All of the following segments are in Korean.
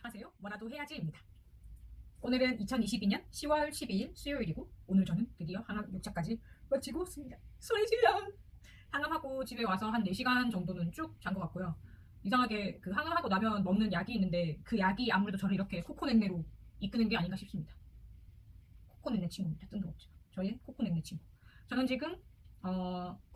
하세요. 뭐라도 해야지입니다. 오늘은 2022년 10월 12일 수요일이고 오늘 저는 드디어 항암 6차까지 마치고 있습니다. 소리 질러! 항암하고 집에 와서 한 4시간 정도는 쭉 잔 것 같고요. 이상하게 그 항암하고 나면 먹는 약이 있는데 그 약이 아무래도 저를 이렇게 코코넷네로 이끄는 게 아닌가 싶습니다. 코코넷네 친구입니다. 뜬금없죠. 저의 코코넷네 친구. 저는 지금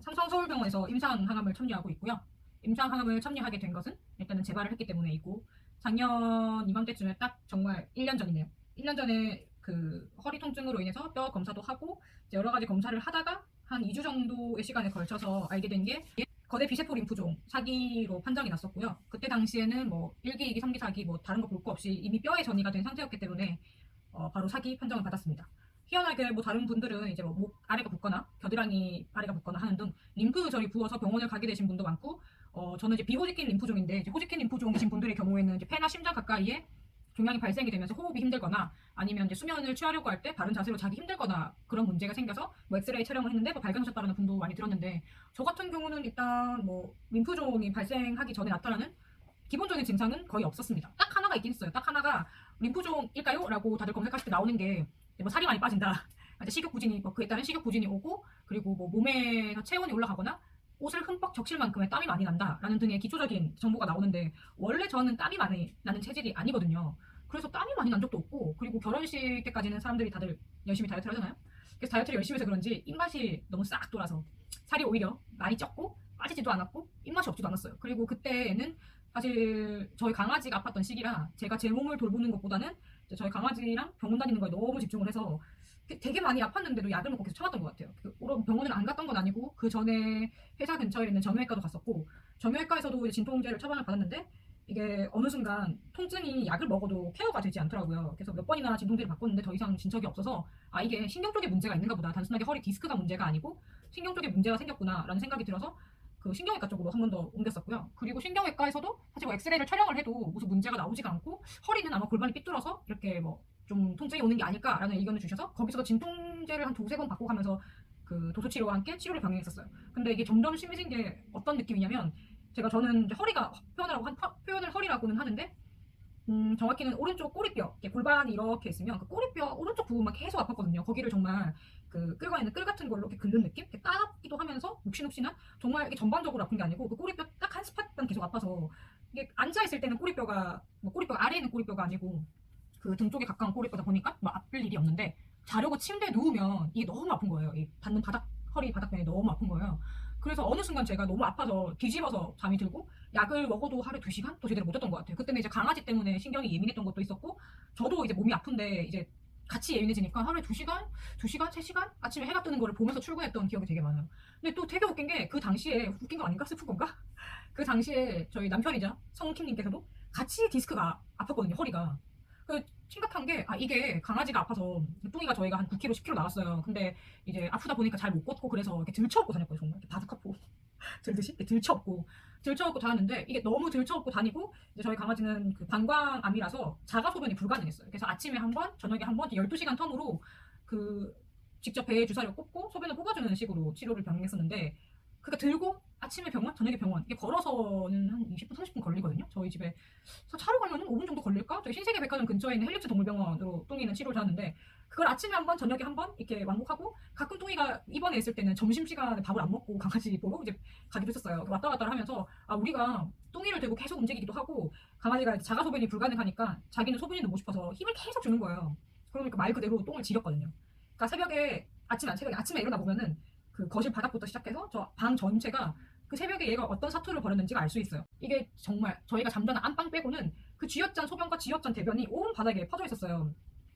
삼성서울병원에서 임상 항암을 첨예하고 있고요. 임상 항암을 첨예하게 된 것은 일단은 재발을 했기 때문에 있고, 작년 이맘때쯤에 딱 정말 1년 전이네요. 1년 전에 그 허리 통증으로 인해서 뼈 검사도 하고 여러 가지 검사를 하다가 한 2주 정도의 시간에 걸쳐서 알게 된 게 거대 비세포 림프종 사기로 판정이 났었고요. 그때 당시에는 뭐 1기, 2기, 3기, 4기 뭐 다른 거 볼 거 없이 이미 뼈에 전이가 된 상태였기 때문에 바로 사기 판정을 받았습니다. 희한하게 뭐 다른 분들은 이제 뭐 목 아래가 붓거나 겨드랑이 아래가 붓거나 하는 등 림프절이 부어서 병원을 가게 되신 분도 많고, 저는 이제 비호직긴 림프종인데, 이제 호직긴 림프종이신 분들의 경우에는 이제 폐나 심장 가까이에 종양이 발생이 되면서 호흡이 힘들거나 아니면 이제 수면을 취하려고 할 때 바른 자세로 자기 힘들거나 그런 문제가 생겨서 뭐 엑스레이 촬영을 했는데 뭐 발견하셨다는 분도 많이 들었는데, 저 같은 경우는 일단 뭐 림프종이 발생하기 전에 나타나는 기본적인 증상은 거의 없었습니다. 딱 하나가 있긴 있어요. 딱 하나가 림프종일까요? 라고 다들 검색하실 때 나오는 게 뭐 살이 많이 빠진다, 식욕 부진이 뭐 그에 따른 식욕 부진이 오고, 그리고 뭐 몸에서 체온이 올라가거나 옷을 흠뻑 적실 만큼의 땀이 많이 난다라는 등의 기초적인 정보가 나오는데, 원래 저는 땀이 많이 나는 체질이 아니거든요. 그래서 땀이 많이 난 적도 없고, 그리고 결혼식 때까지는 사람들이 다들 열심히 다이어트를 하잖아요. 그래서 다이어트를 열심히 해서 그런지 입맛이 너무 싹 돌아서 살이 오히려 많이 쪘고 빠지지도 않았고 입맛이 없지도 않았어요. 그리고 그때는 사실 저희 강아지가 아팠던 시기라 제가 제 몸을 돌보는 것보다는 이제 저희 강아지랑 병원 다니는 거에 너무 집중을 해서 되게 많이 아팠는데도 약을 먹고 계속 참았던 것 같아요. 병원을 안 갔던 건 아니고 그 전에 회사 근처에 있는 정형외과도 갔었고, 정형외과에서도 이제 진통제를 처방을 받았는데 이게 어느 순간 통증이 약을 먹어도 케어가 되지 않더라고요. 그래서 몇 번이나 진통제를 바꿨는데 더 이상 진 적이 없어서 이게 신경 쪽에 문제가 있는가 보다, 단순하게 허리 디스크가 문제가 아니고 신경 쪽에 문제가 생겼구나 라는 생각이 들어서 그 신경외과 쪽으로 한 번 더 옮겼었고요. 그리고 신경외과에서도 사실 뭐 엑스레이를 촬영을 해도 무슨 문제가 나오지가 않고, 허리는 아마 골반이 삐뚤어서 이렇게 뭐 좀 통증이 오는 게 아닐까라는 의견을 주셔서 거기서도 진통제를 한 2-3번 받고 가면서 그 도수치료와 함께 치료를 병행했었어요. 근데 이게 점점 심해진 게 어떤 느낌이냐면, 저는 이제 허리가 표현을 허리라고는 하는데 정확히는 오른쪽 꼬리뼈, 골반이 이렇게 있으면 그 꼬리뼈 오른쪽 부분만 계속 아팠거든요. 거기를 정말 그 끌고 있는 끌 같은 걸로 이렇게 긁는 느낌? 이렇게 따갑기도 하면서 욱신욱신한, 정말 이게 전반적으로 아픈 게 아니고 그 꼬리뼈 딱 한 스팟만 계속 아파서, 이게 앉아있을 때는 꼬리뼈가 뭐 꼬리뼈 아래에 있는 꼬리뼈가 아니고 그 등 쪽에 가까운 꼬리뼈다 보니까 뭐 아플 일이 없는데, 자려고 침대에 누우면 이게 너무 아픈 거예요. 이 닿는 허리 바닥면이 너무 아픈 거예요. 그래서 어느 순간 제가 너무 아파서 뒤집어서 잠이 들고 약을 먹어도 하루에 2시간 또 제대로 못 잤던 것 같아요. 그때는 이제 강아지 때문에 신경이 예민했던 것도 있었고, 저도 이제 몸이 아픈데 이제 같이 예민해지니까 하루에 2시간, 3시간 아침에 해가 뜨는 거를 보면서 출근했던 기억이 되게 많아요. 근데 또 되게 웃긴 게, 그 당시에 웃긴 거 아닌가? 슬픈 건가? 그 당시에 저희 남편이자 성킴님께서도 같이 디스크가 아팠거든요, 허리가. 그 심각한 게, 이게 강아지가 아파서 뚱이가 저희가 한 9kg, 10kg 나왔어요. 근데 이제 아프다 보니까 잘 못 걷고 그래서 이렇게 들쳐업고 다녔거든요. 정말 이렇게 바둑하고 들듯이 이렇게 들쳐업고 다녔는데, 이게 너무 들쳐업고 다니고 이제 저희 강아지는 그 방광암이라서 자가 소변이 불가능했어요. 그래서 아침에 한 번, 저녁에 한 번, 12시간 텀으로 그 직접 배에 주사를 꽂고 소변을 뽑아주는 식으로 치료를 병행했었는데, 그러니까 들고 아침에 병원, 저녁에 병원, 이게 걸어서는 한 20분, 30분 걸리거든요. 저희 집에. 그래서 차로 가면은 5분 정도 걸릴까? 저희 신세계백화점 근처에 있는 헬릭스 동물병원으로 뚱이는 치료를 하는데, 그걸 아침에 한 번, 저녁에 한 번 이렇게 왕복하고, 가끔 뚱이가 입원해 있을 때는 점심시간에 밥을 안 먹고 강아지 보러 이제 가기도 했었어요. 왔다 갔다 하면서 우리가 뚱이를 들고 계속 움직이기도 하고, 강아지가 자가 소변이 불가능하니까 자기는 소변이 넣고 싶어서 힘을 계속 주는 거예요. 그러니까 말 그대로 똥을 지렸거든요. 그러니까 아침에 일어나 보면은 그 거실 바닥부터 시작해서 저 방 전체가 그 새벽에 얘가 어떤 사투를 벌였는지가 알 수 있어요. 이게 정말 저희가 잠자는 안방 빼고는 그 쥐어짠 소변과 쥐어짠 대변이 온 바닥에 퍼져 있었어요.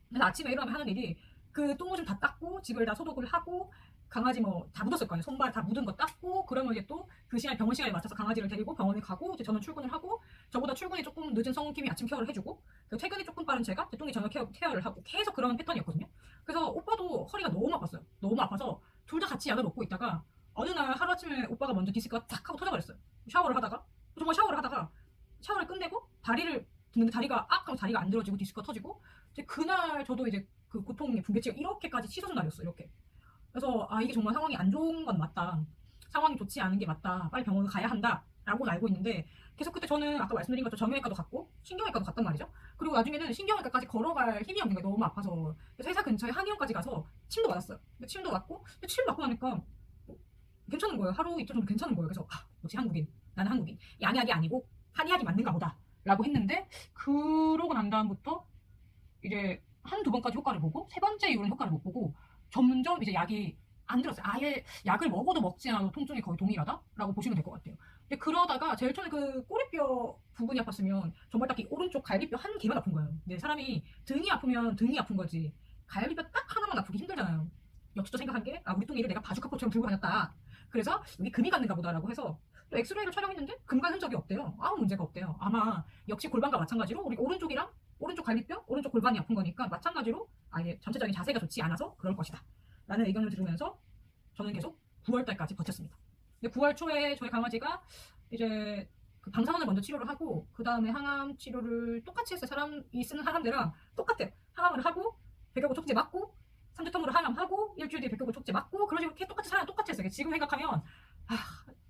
그래서 아침에 일어나면 하는 일이 그 똥오줌 다 닦고 집을 다 소독을 하고, 강아지 뭐 다 묻었을 거 아니에요. 손발 다 묻은 거 닦고, 그러면 이제 또 그 시간 병원 시간에 맞춰서 강아지를 데리고 병원에 가고, 이제 저는 출근을 하고, 저보다 출근이 조금 늦은 성킴이 아침 케어를 해주고, 퇴근이 조금 빠른 제가 똥이 저녁 케어를 하고, 계속 그런 패턴이었거든요. 그래서 오빠도 허리가 너무 아팠어요. 너무 아파서 둘 다 같이 약을 먹고 있다가 어느 날 하루아침에 오빠가 먼저 디스크가 탁 하고 터져버렸어요. 샤워를 하다가 샤워를 끝내고 다리를 드는데 다리가 하고 다리가 안 들어지고 디스크가 터지고, 이제 그날 저도 이제 그 고통의 분배치가 이렇게까지 치솟은 날이었어요. 이렇게. 그래서 이게 정말 상황이 안 좋은 건 맞다, 상황이 좋지 않은 게 맞다, 빨리 병원을 가야 한다 라고는 알고 있는데, 계속 그때 저는 아까 말씀드린 것처럼 정형외과도 갔고 신경외과도 갔단 말이죠. 그리고 나중에는 신경외과까지 걸어갈 힘이 없는 거예요. 너무 아파서. 그래서 회사 근처에 한의원까지 가서 침도 맞았어요. 침도 맞고, 침 맞고 나니까 괜찮은 거예요. 하루 이틀 정도 괜찮은 거예요. 그래서 역시 한국인, 나는 한국인, 양약이 아니고 한의학이 맞는가 보다 라고 했는데, 그러고 난 다음부터 이제 한두 번까지 효과를 보고 세 번째 이후로는 효과를 못 보고 점점 이제 약이 안 들었어요. 아예 약을 먹어도 먹지 않아도 통증이 거의 동일하다라고 보시면 될 것 같아요. 근데 그러다가 제일 처음에 그 꼬리뼈 부분이 아팠으면 정말 딱 이 오른쪽 갈비뼈 한 개만 아픈 거예요. 근데 사람이 등이 아프면 등이 아픈 거지 갈비뼈 딱 하나만 아프기 힘들잖아요. 역시 또 생각한 게 우리 뚱이를 내가 바주카포처럼 들고 다녔다. 그래서 여기 금이 갔는가 보다라고 해서 또 엑스레이를 촬영했는데 금 간 흔적이 없대요. 아무 문제가 없대요. 아마 역시 골반과 마찬가지로 우리 오른쪽이랑 오른쪽 갈비뼈, 오른쪽 골반이 아픈 거니까 마찬가지로 아예 전체적인 자세가 좋지 않아서 그럴 것이다 라는 의견을 들으면서 저는 계속 9월달까지 버텼습니다. 근데 9월 초에 저희 강아지가 이제 그 방사선을 먼저 치료를 하고 그 다음에 항암 치료를 똑같이 했어요. 사람이 쓰는 항암제랑 똑같아요. 항암을 하고 백혈구 촉제 맞고 3주 텀으로 항암하고 일주일 뒤에 백혈구 촉제 맞고 그런 식으로 똑같이 사람 똑같이 했어요. 지금 생각하면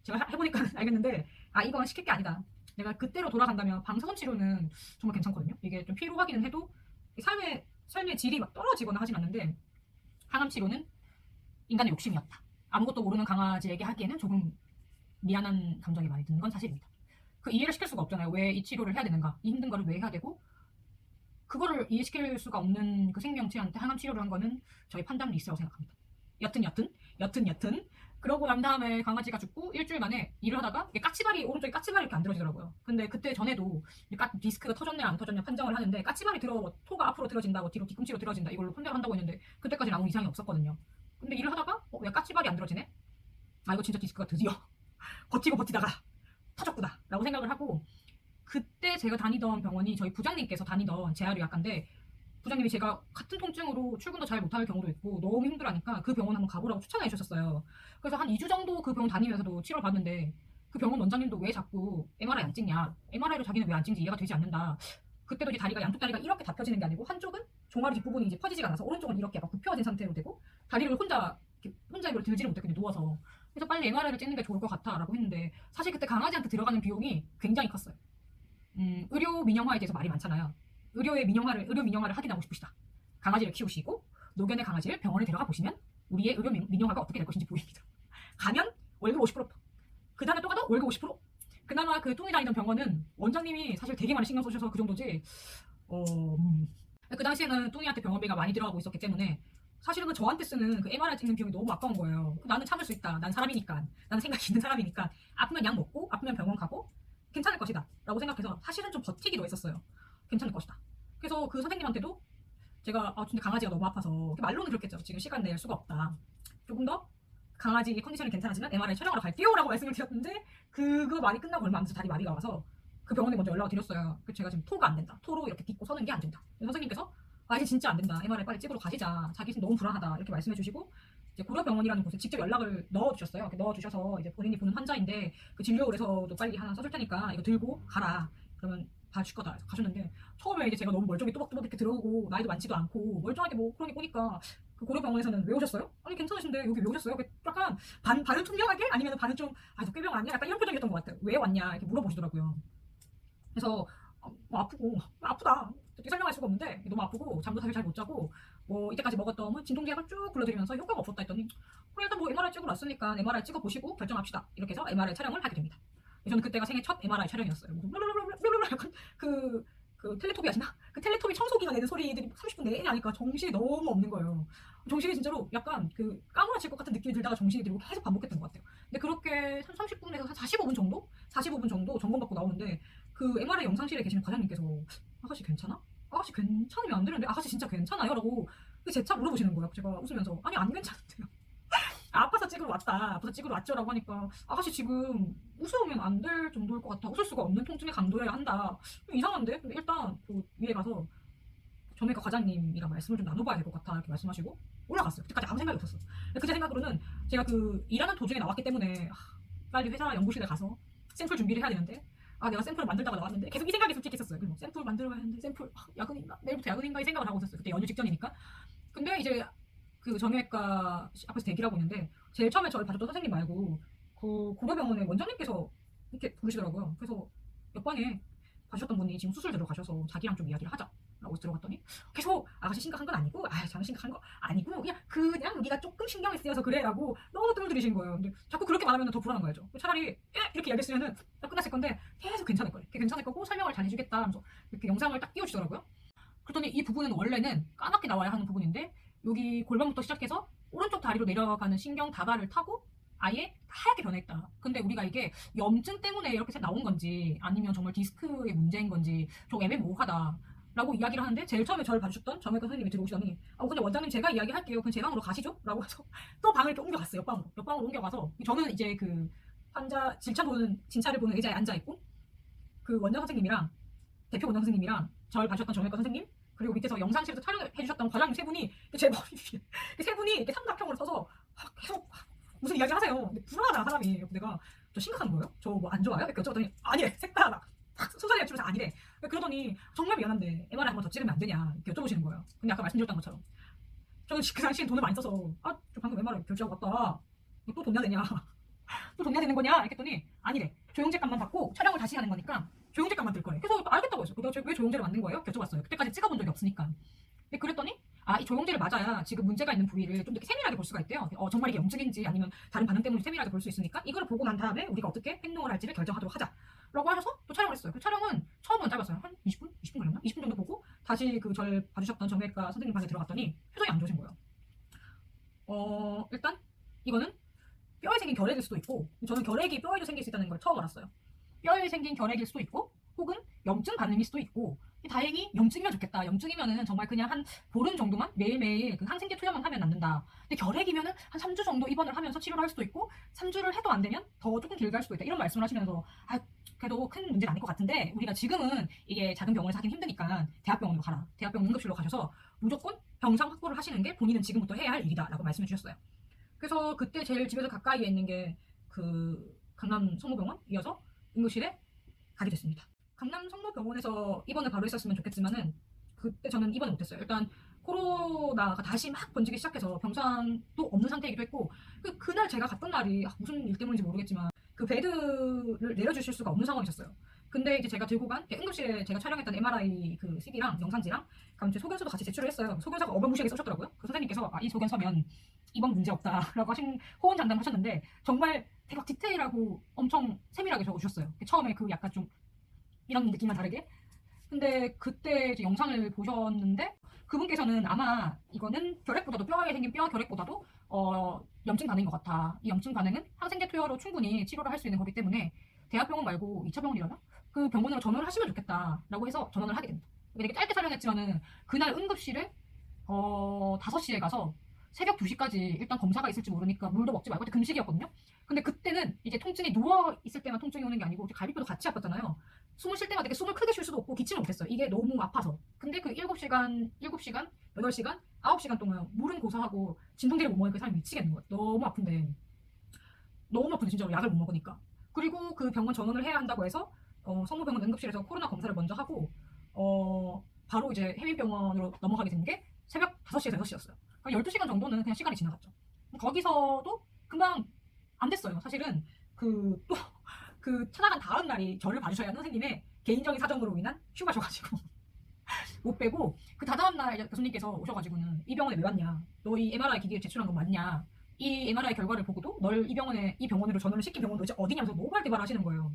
제가 해보니까 알겠는데 이건 시킬 게 아니다. 내가 그때로 돌아간다면 방사선 치료는 정말 괜찮거든요. 이게 좀 피로하기는 해도 삶의 질이 막 떨어지거나 하진 않는데 항암 치료는 인간의 욕심이었다. 아무것도 모르는 강아지에게 하기에는 조금 미안한 감정이 많이 드는 건 사실입니다. 그 이해를 시킬 수가 없잖아요. 왜 이 치료를 해야 되는가? 이 힘든 거를 왜 해야 되고 그거를 이해시킬 수가 없는 그 생명체한테 항암 치료를 한 거는 저희 판단 미스라고 생각합니다. 여튼 그러고 난 다음에 강아지가 죽고 일주일 만에 일을 하다가 까치발이 오른쪽에 까치발이 이렇게 안 들어지더라고요. 근데 그때 전에도 디스크가 터졌냐 안 터졌냐 판정을 하는데 까치발이 토가 앞으로 들어진다고 뒤꿈치로 들어진다 이걸로 판정을 한다고 했는데 그때까지는 아무 이상이 없었거든요. 근데 일을 하다가 왜 까치발이 안 들어지네? 이거 진짜 디스크가 드디어 버티다가 터졌구나 라고 생각을 하고 그때 제가 다니던 병원이 저희 부장님께서 다니던 재활의학과인데 부장님이 제가 같은 통증으로 출근도 잘 못할 경우도 있고 너무 힘들어하니까 그 병원 한번 가보라고 추천해 주셨어요. 그래서 한 2주 정도 그 병원 다니면서도 치료를 받는데 그 병원 원장님도 왜 자꾸 MRI 안 찍냐, MRI로 자기는 왜 안 찍는지 이해가 되지 않는다. 그때도 이제 양쪽 다리가 이렇게 다 펴지는 게 아니고 한쪽은 종아리 뒷부분이 이제 퍼지지가 않아서 오른쪽은 이렇게 약간 굽혀진 상태로 되고 다리를 혼자 이걸 들지를 못했거든요. 누워서. 그래서 빨리 MRI를 찍는 게 좋을 것 같아 라고 했는데 사실 그때 강아지한테 들어가는 비용이 굉장히 컸어요. 의료 민영화에 대해서 말이 많잖아요. 의료 민영화를 확인하고 싶으시다. 강아지를 키우시고 노견의 강아지를 병원에 데려가 보시면 우리의 의료 민영화가 어떻게 될 것인지 보입니다. 가면 월급 50%, 그 다음에 또 가도 월급 50%. 그나마 그 뚱이 다니던 병원은 원장님이 사실 되게 많이 신경 써주셔서 그 정도지. 그 당시에는 뚱이한테 병원비가 많이 들어가고 있었기 때문에 사실은 저한테 쓰는 그 MRI 찍는 비용이 너무 아까운 거예요. 나는 참을 수 있다. 난 사람이니까. 나는 생각이 있는 사람이니까. 아프면 약 먹고 아프면 병원 가고 괜찮을 것이다 라고 생각해서 사실은 좀 버티기도 했었어요. 괜찮을 것이다. 그래서 그 선생님한테도 제가 근데 강아지가 너무 아파서 말로는 그렇겠죠. 지금 시간 낼 수가 없다. 조금 더 강아지 컨디션이 괜찮아지면 MRI 촬영하러 갈게요 라고 말씀을 드렸는데 그거 말이 끝나고 얼마 안 돼서 다리 마비가 와서 그 병원에 먼저 연락을 드렸어요. 제가 지금 토가 안 된다. 토로 이렇게 딛고 서는 게 안 된다. 선생님께서 이제 진짜 안 된다. MRI 빨리 찍으러 가시자. 자기 지금 너무 불안하다. 이렇게 말씀해 주시고 이제 고려병원이라는 곳에 직접 연락을 넣어주셨어요. 넣어주셔서 이제 본인이 보는 환자인데 그 진료를해서도 빨리 하나 써줄 테니까 이거 들고 가라. 그러면 봐줄 거다. 가셨는데 처음에 이제 제가 너무 멀쩡히 또박또박 이렇게 들어오고 나이도 많지도 않고 멀쩡하게 그러니 보니까 그 고려병원에서는 왜 오셨어요? 아니 괜찮으신데 여기 왜 오셨어요? 약간 반은 투명하게 아니면 반은 좀 너 꾀병 아니야? 약간 이런 표정이었던 것 같아요. 왜 왔냐 이렇게 물어보시더라고요. 그래서 아프고 아프다. 어떻게 설명할 수가 없는데 너무 아프고 잠도 사실 잘 못 자고 이때까지 먹었던 진통제약을 쭉 불러드리면서 효과가 없었다 했더니 그래 일단 MRI 찍으러 왔으니까 MRI 찍어보시고 결정합시다. 이렇게 해서 MRI 촬영을 하게 됩니다. 저는 그때가 생애 첫 MRI 촬영이었어요. 약간 그 텔레토비 아시나? 그 텔레토비 청소기가 내는 소리들이 30분 내내 하니까 정신이 너무 없는 거예요. 정신이 진짜로 약간 까무라칠 것 같은 느낌이 들다가 정신이 들고 계속 반복했던 것 같아요. 근데 그렇게 30분에서 45분 정도? 45분 정도 점검받고 나오는데 그 MRI 영상실에 계시는 과장님께서 아가씨 괜찮아? 아가씨 괜찮으면 안 되는데 아가씨 진짜 괜찮아요? 라고 제 차 물어보시는 거예요. 제가 웃으면서 아니 안 괜찮은데요. 아파서 찍으러 왔죠 라고 하니까 아가씨 지금 웃으면 안 될 정도일 것 같아. 웃을 수가 없는 통증의 강도여야 한다. 이상한데? 근데 일단 위에 가서 정형외과 과장님이랑 말씀을 좀 나눠봐야 될 것 같아 이렇게 말씀하시고 올라갔어요. 그때까지 아무 생각이 없었어. 그제 생각으로는 제가 일하는 도중에 나왔기 때문에 빨리 회사 연구실에 가서 샘플 준비를 해야 되는데 내가 샘플을 만들다가 나왔는데 계속 이 생각이 솔직히 있었어요. 샘플 만들어야 하는데 샘플 야근인가? 내일부터 야근인가? 이 생각을 하고 있었어요. 그때 연휴 직전이니까. 근데 이제 그 정형외과 앞에서 대기를 하고 있는데 제일 처음에 저를 봐줬던 선생님 말고 그 고려병원의 원장님께서 이렇게 부르시더라고요. 그래서 옆방에 봐주셨던 분이 지금 수술 들어가셔서 자기랑 좀 이야기를 하자라고 들어갔더니 계속 아가씨 심각한 건 아니고 저는 심각한 거 아니고 그냥 우리가 조금 신경이 쓰여서 그래라고 너무 뜸들이신 거예요. 근데 자꾸 그렇게 말하면 더 불안한 거죠. 차라리 이렇게 이야기했으면은 딱 끝났을 건데 계속 괜찮을 거예요. 괜찮을 거고 설명을 잘 해주겠다 하면서 이렇게 영상을 딱 띄워주더라고요. 그랬더니 이 부분은 원래는 까맣게 나와야 하는 부분인데 여기 골반부터 시작해서 오른쪽 다리로 내려가는 신경 다발을 타고 아예 하얗게 변했다. 근데 우리가 이게 염증 때문에 이렇게 나온 건지 아니면 정말 디스크의 문제인 건지 좀 애매모호하다 라고 이야기를 하는데 제일 처음에 저를 봐주셨던 정형외과 선생님이 들어오시더니 근데 원장님 제가 이야기할게요. 그럼 제 방으로 가시죠? 라고 해서 또 방을 이렇게 옮겨갔어요. 옆방으로 옮겨가서 저는 이제 그 환자 진찰을 보는 의자에 앉아있고 그 원장 선생님이랑 대표 원장 선생님이랑 저를 봐주셨던 정형외과 선생님 그리고 밑에서 영상실에서 촬영해 주셨던 과장님 세 분이 제 머리 위에 세 분이 이렇게 삼각형으로 서서 계속 무슨 이야기 하세요. 근데 불안하잖아 사람이. 내가 저 심각한 거예요? 저 뭐 안 좋아요? 이렇게 여쭤봤더니 아니래 색다르다. 소설이 맞추면서 아니래. 그러더니 정말 미안한데 MRI 한번 더 찍으면 안 되냐 이렇게 여쭤보시는 거예요. 근데 아까 말씀드렸던 것처럼 저는 그 당시엔 돈을 많이 써서 저 방금 MRI 결제하고 왔다. 또 돈 내야 되냐? 또 돈 내야 되는 거냐? 이렇게 했더니 아니래. 조영제 값만 받고 촬영을 다시 하는 거니까 조영제 값만 들 거래. 그래서 알겠다고 했어. 내가 왜 조영제를 맞는 거예요? 여쭤봤어요. 그때까지 찍어본 적이 없으니까. 근데 그랬더니 이 조영제를 맞아야 지금 문제가 있는 부위를 좀 더 세밀하게 볼 수가 있대요. 정말 이게 염증인지 아니면 다른 반응 때문에 세밀하게 볼 수 있으니까 이거를 보고 난 다음에 우리가 어떻게 행동을 할지를 결정하도록 하자라고 하셔서 또 촬영을 했어요. 그 촬영은 처음은 짧았어요. 한 20분? 20분 걸렸나? 20분 정도 보고 다시 저를 봐주셨던 정형외과 선생님 방에 들어갔더니 표정이 안 좋으신 거예요. 일단 이거는 뼈에 생긴 결핵일 수도 있고 저는 결핵이 뼈에도 생길 수 있다는 걸 처음 알았어요. 뼈에 생긴 결핵일 수도 있고 혹은 염증 반응일 수도 있고 다행히 염증이면 좋겠다. 염증이면은 정말 그냥 한 보름 정도만 매일매일 그 항생제 투여만 하면 낫는다. 근데 결핵이면은 한 3주 정도 입원을 하면서 치료를 할 수도 있고 3주를 해도 안 되면 더 조금 길게 할 수도 있다. 이런 말씀을 하시면서 그래도 큰 문제는 아닐 것 같은데 우리가 지금은 이게 작은 병원에서 하긴 힘드니까 대학병원으로 가라. 대학병원 응급실로 가셔서 무조건 병상 확보를 하시는 게 본인은 지금부터 해야 할 일이다 라고 말씀해 주셨어요. 그래서 그때 제일 집에서 가까이에 있는 게 그 강남 성모병원 이어서 응급실에 가게 됐습니다. 강남 성모병원에서 입원을 바로 했었으면 좋겠지만은 그때 저는 입원을 못했어요. 일단 코로나가 다시 막 번지기 시작해서 병상도 없는 상태이기도 했고 그날 제가 갔던 날이 무슨 일 때문인지 모르겠지만 그 베드를 내려주실 수가 없는 상황이셨어요. 근데 이제 제가 들고 간 응급실에 제가 촬영했던 MRI 그 CD랑 영상지랑 제 소견서도 같이 제출을 했어요. 소견서가 어마무시하게 써셨더라고요. 그 선생님께서 이 소견서면 입원 문제 없다라고 하신 호언장담을 하셨는데 정말 대박 디테일하고 엄청 세밀하게 적어주셨어요. 처음에 그 약간 좀 이런 느낌만 다르게. 근데 그때 이제 영상을 보셨는데 그분께서는 아마 이거는 결핵보다도 뼈에 생긴 뼈 결핵보다도 염증 반응인 것 같아. 이 염증 반응은 항생제 투여로 충분히 치료를 할 수 있는 거기 때문에 대학병원 말고 2차 병원이라나? 그 병원으로 전원을 하시면 좋겠다라고 해서 전원을 하게 됩니다. 되게 짧게 설명했지만은 그날 응급실에 5시에 가서 새벽 2시까지 일단 검사가 있을지 모르니까 물도 먹지 말고 그때 금식이었거든요. 근데 그때는 이제 통증이 누워 있을 때만 통증이 오는 게 아니고 갈비뼈도 같이 아팠잖아요. 숨을 쉴 때마다 이렇게 숨을 크게 쉴 수도 없고 기침을 못했어요. 이게 너무 아파서. 근데 그 7시간, 8시간, 9시간 동안 물은 고사하고 진통제를 못 먹으니까 사람이 미치겠는 거예요. 너무 아픈데 진짜로 약을 못 먹으니까. 그리고 그 병원 전원을 해야 한다고 해서 성모병원 응급실에서 코로나 검사를 먼저 하고 바로 이제 해민병원으로 넘어가게 된 게 새벽 5시에서 6시였어요. 12시간 정도는 그냥 시간이 지나갔죠. 거기서도 금방 안 됐어요. 사실은 그 찾아간 다음 날이 저를 봐주셔야 하는 선생님의 개인적인 사정으로 인한 휴가셔가지고 못 빼고 그 다다음 날 교수님께서 오셔가지고는 이 병원에 왜 왔냐? 너 이 MRI 기기를 제출한 건 맞냐? 이 MRI 결과를 보고도 널 이 병원으로 전원을 시킨 병원도 이제 어디냐면서 노발대발 하시는 거예요.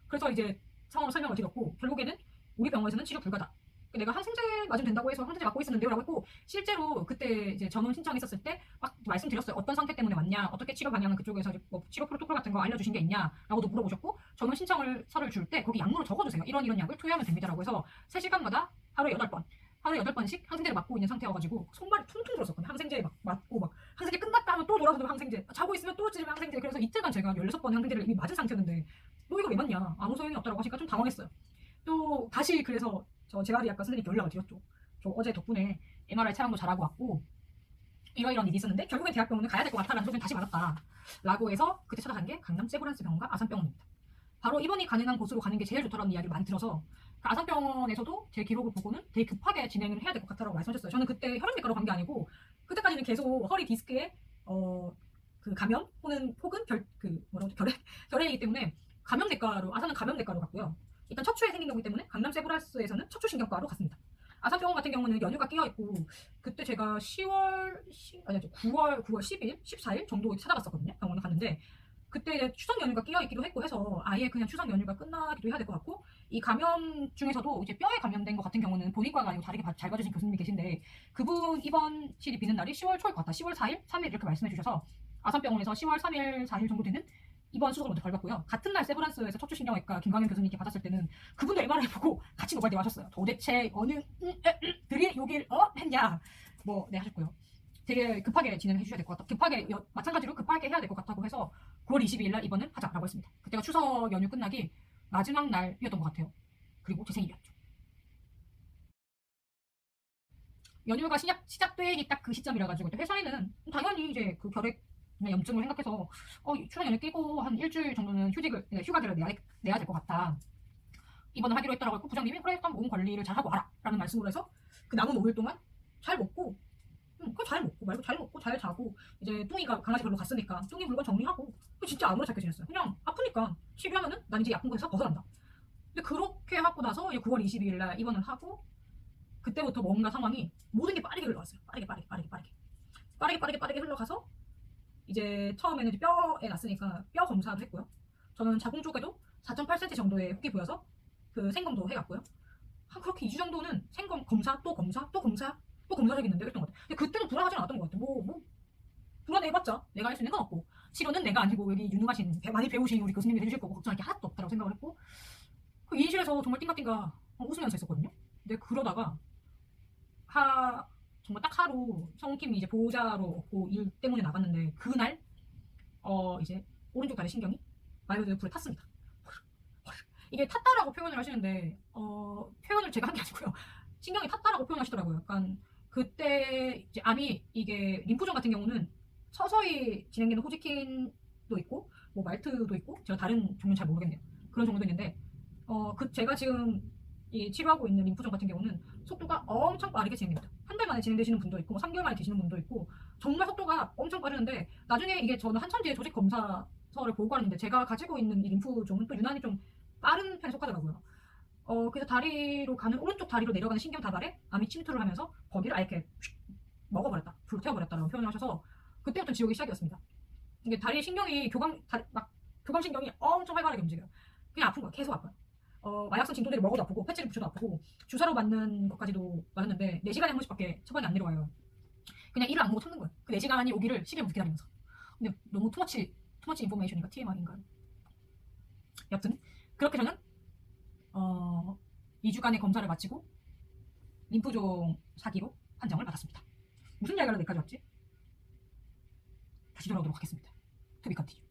그래서 이제 상황을 설명을 드렸고 결국에는 우리 병원에서는 치료 불가다. 내가 항생제 맞으면 된다고 해서 항생제 맞고 있었는데요 라고 했고 실제로 그때 이제 전원 신청했었을 때 막 말씀드렸어요. 어떤 상태 때문에 왔냐, 어떻게 치료 방향은 그쪽에서 뭐 치료 프로토콜 같은 거 알려주신 게 있냐 라고도 물어보셨고 전원 신청서를 줄 때 거기 약물을 적어주세요. 이런 약을 투여하면 됩니다라고 해서 3시간마다 하루에 8번씩 항생제를 맞고 있는 상태여가지고 손발이 퉁퉁 불었었거든요. 항생제 맞고 항생제 끝났다 하면 또 돌아서 항생제, 자고 있으면 또 찌르면 항생제. 그래서 이틀간 제가 16번의 항생제를 이미 맞은 상태였는데 너 이거 왜 맞냐, 아무 소용이 없다라고 하시니까 좀 당황했어요. 또 다시 그래서 저 재활의학과 선생님께 연락을 드렸죠. 저 어제 덕분에 MRI 촬영도 잘하고 왔고 이런 일이 있었는데 결국엔 대학병원을 가야 될 것 같다라는 소리를 다시 받았다 라고 해서 그때 찾아간 게 강남 세브란스 병원과 아산병원입니다. 바로 입원이 가능한 곳으로 가는 게 제일 좋다라는 이야기를 많이 들어서 그 아산병원에서도 제 기록을 보고는 되게 급하게 진행을 해야 될 것 같다라고 말씀하셨어요. 저는 그때 혈압내과로 간 게 아니고 그때까지는 계속 허리 디스크에 그 감염 혹은 결핵이기 때문에 감염내과로, 아산은 감염내과로 갔고요. 일단 척추에 생긴 거기 때문에 강남 세브란스에서는 척추신경과로 갔습니다. 아산병원 같은 경우는 연휴가 끼어 있고 그때 제가 10월, 9월 10일, 14일 정도 찾아갔었거든요. 병원을 갔는데 그때 이제 추석 연휴가 끼어 있기도 했고 해서 아예 그냥 추석 연휴가 끝나기도 해야 될 것 같고 이 감염 중에서도 이제 뼈에 감염된 것 같은 경우는 본인과가 아니고 다르게 잘 봐주신 교수님이 계신데 그분 입원실이 비는 날이 10월 초일 것 같다. 10월 4일, 3일 이렇게 말씀해 주셔서 아산병원에서 10월 3일, 4일 정도 되는 입원 수속을 먼저 밟았고요. 같은 날 세브란스에서 척추신경외과 김광현 교수님께 받았을 때는 그분도 MRI 보고 같이 노발대 하셨어요. 도대체 어느 들이 여길 했냐 네 하셨고요. 되게 급하게 진행해 주셔야 될 것 같다. 마찬가지로 급하게 해야 될 것 같다고 해서 9월 22일 날 입원을 하자라고 했습니다. 그때가 추석 연휴 끝나기 마지막 날이었던 것 같아요. 그리고 제 생일이었죠. 연휴가 시작되기 딱 그 시점이라 가지고 회사에는 당연히 이제 그 결핵 염증을 생각해서 추석 연휴 끼고 한 일주일 정도는 휴가들을 내야 될 것 같다. 입원을 하기로 했더라고요. 했고 부장님이 그래 일단 몸 관리를 잘 하고 와라 라는 말씀으로 해서 그 남은 5일 동안 잘 먹고 잘 먹고 말고 잘 먹고 잘 자고 이제 뚱이가 강아지 별로 갔으니까 뚱이 물건 정리하고 진짜 아무렇지 않게 지냈어요. 그냥 아프니까 치료하면은 난 이제 아픈 거에서 벗어난다. 근데 그렇게 하고 나서 이제 9월 22일 날 입원을 하고 그때부터 뭔가 상황이 모든 게 빠르게 흘러갔어요. 빠르게 흘러가서 이제 처음에는 이제 뼈에 났으니까 뼈 검사도 했고요. 저는 자궁 쪽에도 4.8cm 정도의 혹이 보여서 그 생검도 해갔고요. 한 그렇게 2주 정도는 생검 검사 또 검사하겠는데 그랬던 것 같아요. 근데 그때는 불안하지 않았던 것 같아요. 불안해봤자 내가 할 수 있는 건 없고 치료는 내가 아니고 여기 유능하신 많이 배우신 우리 교수님들이 해주실 거고 걱정할 게 하나도 없다고 생각을 했고 그 이인실에서 정말 띵가띵가 웃으면서 있었거든요. 근데 그러다가 정말 딱 하루 성킴이 이제 보호자로 없고 일 때문에 나갔는데 그날 이제 오른쪽 다리 신경이 말 그대로 불에 탔습니다. 이게 탔다라고 표현을 하시는데 표현을 제가 한 게 아니고요. 신경이 탔다라고 표현하시더라고요. 약간 그때 이제 암이 이게 림프종 같은 경우는 서서히 진행되는 호지킨도 있고 뭐 말트도 있고 제가 다른 종류는 잘 모르겠네요. 그런 종류도 있는데 제가 지금 이 치료하고 있는 림프종 같은 경우는 속도가 엄청 빠르게 진행됩니다. 한 달 만에 진행되시는 분도 있고 3개월 만에 되시는 분도 있고 정말 속도가 엄청 빠르는데 나중에 이게 저는 한참 뒤에 조직 검사서를 보고 가는데 제가 가지고 있는 이 림프종은 또 유난히 좀 빠른 편에 속하더라고요. 그래서 오른쪽 다리로 내려가는 신경 다발에 암이 침투를 하면서 거기를 아예 이렇게 먹어버렸다, 불태워버렸다라고 표현을 하셔서 그때부터 지옥이 시작이었습니다. 이게 다리 신경이 교감신경이 엄청 활발하게 움직여요. 그냥 아픈 거야, 계속 아파요. 마약성 진통제를 먹어도 아프고 패치를 붙여도 아프고 주사로 맞는 것까지도 맞았는데 4시간에 한 번씩밖에 처방이 안 내려와요. 그냥 이를 안 먹고 참는 거예요. 그 4시간이 오기를 시계 못 기다리면서. 근데 너무 투머치 인포메이션인가 TMI인가요? 여튼 그렇게 저는 2주간의 검사를 마치고 림프종 사기로 판정을 받았습니다. 무슨 이야기를 여기까지 왔지? 다시 돌아오도록 하겠습니다. To be continued.